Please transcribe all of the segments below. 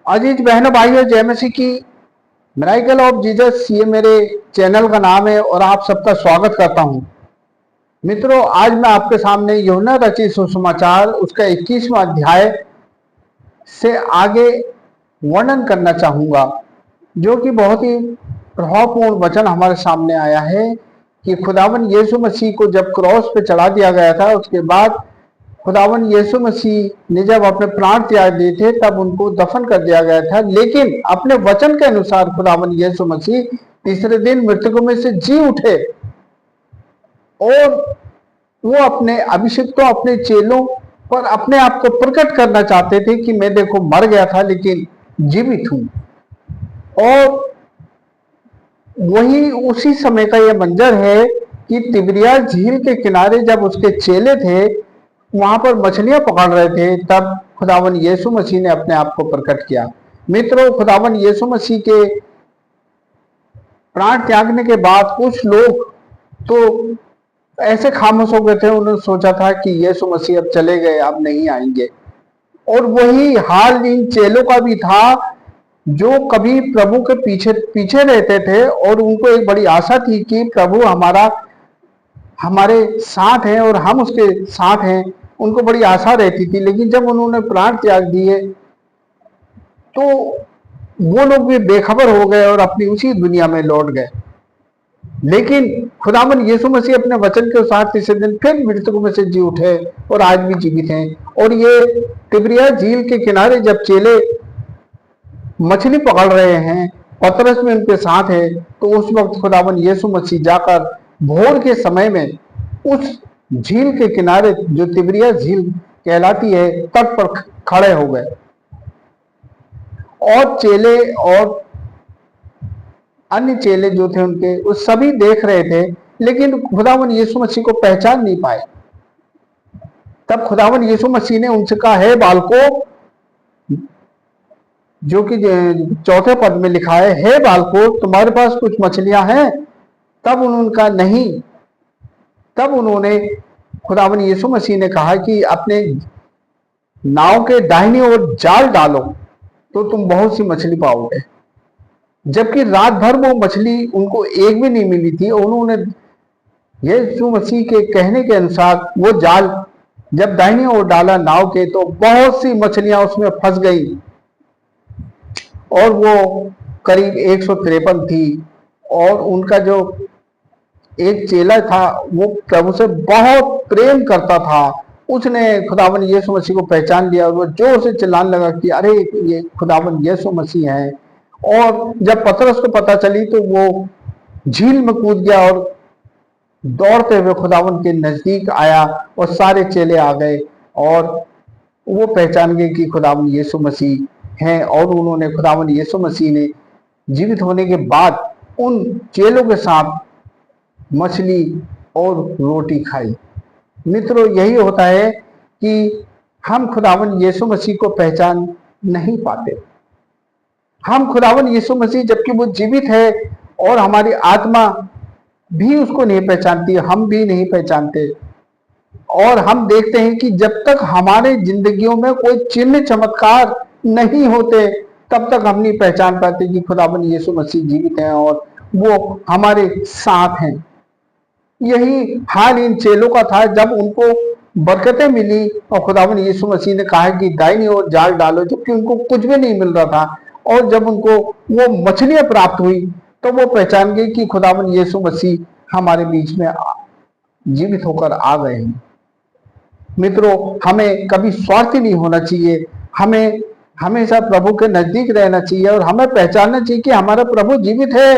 अजीज बहनों भाइयों, जय मसीह की। मिराइकल ऑफ जीसस ये मेरे चैनल का नाम है और आप सबका स्वागत करता हूं। मित्रों, आज मैं आपके सामने यूहन्ना रचित सुसमाचार उसका 21वां अध्याय से आगे वर्णन करना चाहूंगा, जो कि बहुत ही प्रभावपूर्ण वचन हमारे सामने आया है कि खुदावन यीशु मसीह को जब क्रॉस पे चढ़ा दिया गया था, उसके बाद खुदावन यीशु मसीह ने जब अपने प्राण त्याग दिए थे तब उनको दफन कर दिया गया था। लेकिन अपने वचन के अनुसार खुदावन यीशु मसीह तीसरे दिन मृतकों में से जी उठे और वो अपने अभिषिक्तों, अपने चेलों पर अपने आप को प्रकट करना चाहते थे कि मैं देखो मर गया था लेकिन जीवित हूं। और वही उसी समय का यह मंजर है कि तिबिरियास झील के किनारे जब उसके चेले थे वहां पर मछलियां पकड़ रहे थे, तब खुदावन यीशु मसीह ने अपने आप को प्रकट किया। मित्रों, खुदावन यीशु मसीह के प्राण त्यागने के बाद कुछ लोग तो ऐसे खामोश हो गए थे, उन्होंने सोचा था कि यीशु मसीह अब चले गए, अब नहीं आएंगे। और वही हाल इन चेलों का भी था जो कभी प्रभु के पीछे पीछे रहते थे और उनको एक बड़ी आशा थी कि प्रभु हमारे साथ हैं और हम उसके साथ हैं। उनको बड़ी आशा रहती थी, लेकिन जब उन्होंने प्राण त्याग दिए तो वो लोग भी बेखबर हो गए और अपनी उसी दुनिया में लौट गए। लेकिन खुदावन यीशु मसीह अपने वचन के अनुसार तीसरे दिन फिर मृतकों में से जी उठे और आज भी जीवित हैं। और ये तिबिरियास झील के किनारे जब चेले मछली पकड़ रहे हैं, पतरस में उनके साथ है, तो उस वक्त खुदावन यीशु मसीह जाकर भोर के समय में उस झील के किनारे जो तिबिरियास झील कहलाती है तट पर खड़े हो गए। और चेले और अन्य चेले जो थे उनके, उस सभी देख रहे थे, लेकिन खुदावन यीशु मसीह को पहचान नहीं पाए। तब खुदावन यीशु मसीह ने उनसे कहा, है बालकों, जो कि चौथे पद में लिखा है बालकों, तुम्हारे पास कुछ मछलियां हैं? तब उन्होंने कहा नहीं। तब उन्होंने खुदावन यीशु मसीह ने कहा कि अपने नाव के दाहिनी ओर जाल डालो तो तुम बहुत सी मछली पाओगे। जबकि रात भर वो मछली उनको एक भी नहीं मिली थी। उन्होंने यीशु मसीह के कहने के अनुसार वो जाल जब दाहिनी ओर डाला नाव के, तो बहुत सी मछलियां उसमें फंस गई और वो करीब 153 थी। और उनका जो एक चेला था वो प्रभु से बहुत प्रेम करता था, उसने खुदावन यीशु मसीह को पहचान लिया और वो जोर से चिल्लाने लगा कि अरे ये खुदावन यीशु मसीह है। और जब पतरस को पता चली तो वो झील में कूद गया और दौड़ते हुए खुदावन के नजदीक आया और सारे चेले आ गए और वो पहचान गए कि खुदावन यीशु मसीह हैं। और उन्होंने खुदावन यीशु मसीह ने जीवित होने के बाद उन चेलों के साथ मछली और रोटी खाई। मित्रों, यही होता है कि हम खुदावन यीशु मसीह को पहचान नहीं पाते। हम खुदावन यीशु मसीह जबकि वो जीवित है और हमारी आत्मा भी उसको नहीं पहचानती, हम भी नहीं पहचानते। और हम देखते हैं कि जब तक हमारे जिंदगियों में कोई चिन्ह चमत्कार नहीं होते तब तक हम नहीं पहचान पाते कि खुदावन यीशु मसीह जीवित हैं और वो हमारे साथ हैं। यही हाल इन चेलों का था जब उनको बरकतें मिली और खुदावन यीशु मसीह ने कहा कि दाहिनी ओर जाल डालो, जबकि उनको कुछ भी नहीं मिल रहा था। और जब उनको वो मछलियां प्राप्त हुई तो वो पहचान गई कि खुदावन यीशु मसीह हमारे बीच में जीवित होकर आ गए हैं। मित्रों, हमें कभी स्वार्थी नहीं होना चाहिए, हमें हमेशा प्रभु के नजदीक रहना चाहिए और हमें पहचानना चाहिए कि हमारा प्रभु जीवित है।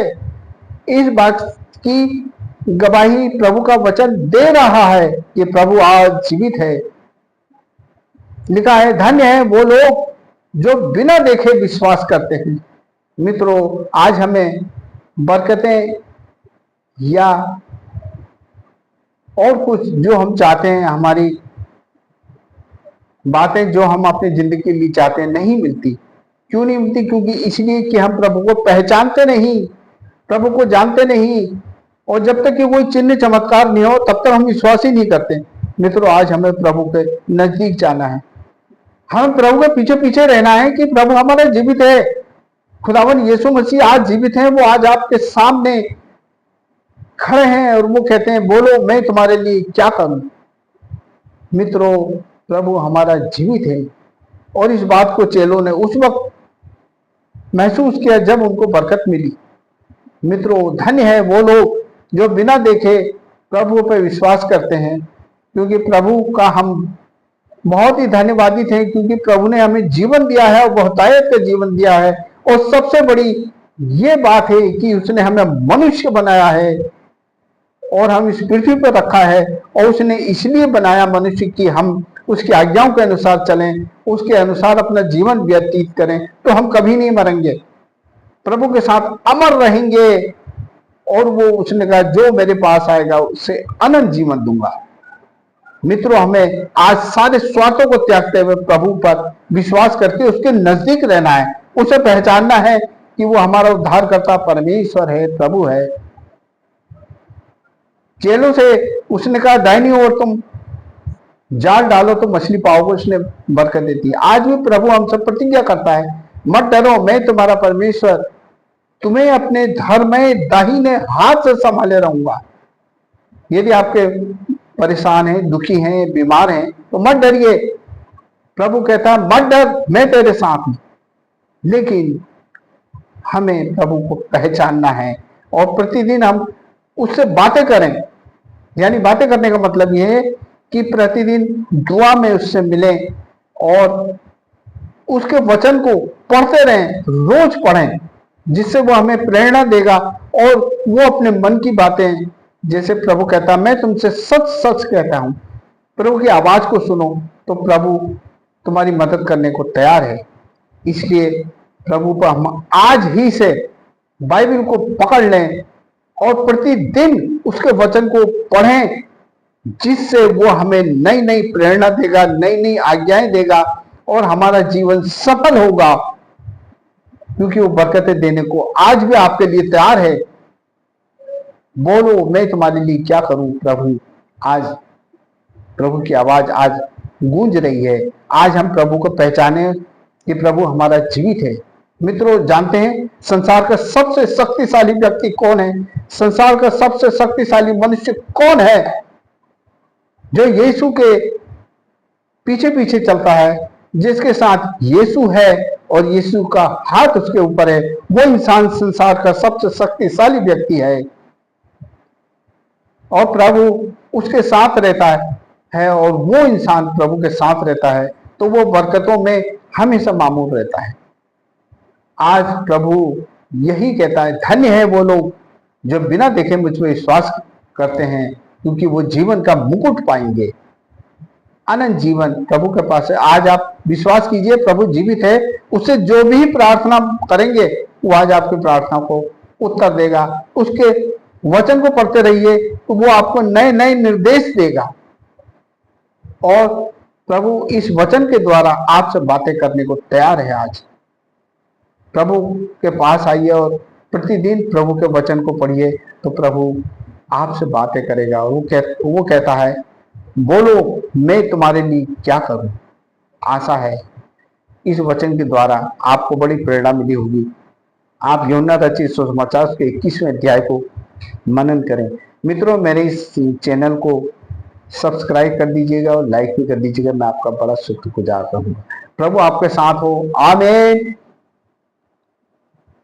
इस बात की गवाही प्रभु का वचन दे रहा है कि प्रभु आज जीवित है। लिखा है, धन्य है वो लोग जो बिना देखे विश्वास करते हैं। मित्रों, आज हमें बरकतें या और कुछ जो हम चाहते हैं, हमारी बातें जो हम अपनी जिंदगी के लिए चाहते हैं, नहीं मिलती। क्यों नहीं मिलती? क्योंकि इसलिए कि हम प्रभु को पहचानते नहीं, प्रभु को जानते नहीं। और जब तक कि कोई चिन्ह चमत्कार नहीं हो तब तक हम विश्वास ही नहीं करते। मित्रों, आज हमें प्रभु के नजदीक जाना है। हमें प्रभु के पीछे पीछे रहना है कि प्रभु हमारा जीवित है। खुदावन यीशु मसीह आज जीवित है, वो आज आपके सामने खड़े हैं और वो कहते हैं बोलो मैं तुम्हारे लिए क्या करूं। मित्रों, प्रभु हमारा जीवित है और इस बात को चेलों ने उस वक्त महसूस किया जब उनको बरकत मिली। मित्रों, धन्य है वो लोग जो बिना देखे प्रभु पर विश्वास करते हैं, क्योंकि प्रभु का हम बहुत ही धन्यवादी थे, क्योंकि प्रभु ने हमें जीवन दिया है और बहुतायत का जीवन दिया है। और सबसे बड़ी ये बात है कि उसने हमें मनुष्य बनाया है और हम इस पृथ्वी पर रखा है, और उसने इसलिए बनाया मनुष्य कि हम उसकी आज्ञाओं के अनुसार चलें, उसके अनुसार अपना जीवन व्यतीत करें, तो हम कभी नहीं मरेंगे, प्रभु के साथ अमर रहेंगे। और वो उसने कहा जो मेरे पास आएगा उसे अनंत जीवन दूंगा। मित्रों, हमें आज सारे स्वार्थों को त्यागते हुए प्रभु पर विश्वास करके उसके नजदीक रहना है, उसे पहचानना है कि वो हमारा उद्धारकर्ता परमेश्वर है, प्रभु है। चेलों से उसने कहा दाहिनी ओर तुम जाल डालो तो मछली पाओगे, उसने बरकत देती है। आज भी प्रभु हमसे प्रतिज्ञा करता है, मत डरो, मैं तुम्हारा परमेश्वर तुम्हें अपने धर्म में दाहिने हाथ से संभाले रहूंगा। यदि आपके परेशान हैं, दुखी हैं, बीमार हैं, तो मत डरिए। प्रभु कहता है मत डर, मैं तेरे साथ हूं। लेकिन हमें प्रभु को पहचानना है और प्रतिदिन हम उससे बातें करें। यानी बातें करने का मतलब यह है कि प्रतिदिन दुआ में उससे मिलें और उसके वचन को पढ़ते रहें, रोज पढ़ें, जिससे वो हमें प्रेरणा देगा और वो अपने मन की बातें, जैसे प्रभु कहता मैं तुमसे सच सच कहता हूं, प्रभु की आवाज को सुनो, तो प्रभु तुम्हारी मदद करने को तैयार है। इसलिए प्रभु पर हम आज ही से बाइबल को पकड़ लें और प्रतिदिन उसके वचन को पढ़ें, जिससे वो हमें नई नई प्रेरणा देगा, नई नई आज्ञाएं देगा और हमारा जीवन सफल होगा, क्योंकि वो बरकतें देने को आज भी आपके लिए तैयार है। बोलो मैं तुम्हारे लिए क्या करूं प्रभु। आज प्रभु की आवाज आज गूंज रही है। आज हम प्रभु को पहचाने कि प्रभु हमारा जीवित है। मित्रों, जानते हैं संसार का सबसे शक्तिशाली व्यक्ति कौन है? संसार का सबसे शक्तिशाली मनुष्य कौन है? जो यीशु के पीछे पीछे चलता है, जिसके साथ यीशु है और यीशु का हाथ उसके ऊपर है, वो इंसान संसार का सबसे शक्तिशाली व्यक्ति है और प्रभु उसके साथ रहता है और वो इंसान प्रभु के साथ रहता है तो वो बरकतों में हमेशा मामूल रहता है। आज प्रभु यही कहता है, धन्य है वो लोग जो बिना देखे मुझ पर विश्वास करते हैं, क्योंकि वो जीवन का मुकुट पाएंगे, अनंत जीवन प्रभु के पास है। आज आप विश्वास कीजिए, प्रभु जीवित है, उससे जो भी प्रार्थना करेंगे वो आज आपकी प्रार्थना को उत्तर देगा। उसके वचन को पढ़ते रहिए तो वो आपको नए नए निर्देश देगा और प्रभु इस वचन के द्वारा आपसे बातें करने को तैयार है। आज प्रभु के पास आइए और प्रतिदिन प्रभु के वचन को पढ़िए तो प्रभु आपसे बातें करेगा। वो कहता है बोलो मैं तुम्हारे लिए क्या करूं। आशा है इस वचन के द्वारा आपको बड़ी प्रेरणा मिली होगी। आप यूहन्ना रचित सुसमाचार के 21वें अध्याय को मनन करें। मित्रों, मेरे इस चैनल को सब्सक्राइब कर दीजिएगा और लाइक भी कर दीजिएगा। मैं आपका बड़ा शुक्रगुजार रहूंगा। प्रभु आपके साथ हो। आमीन।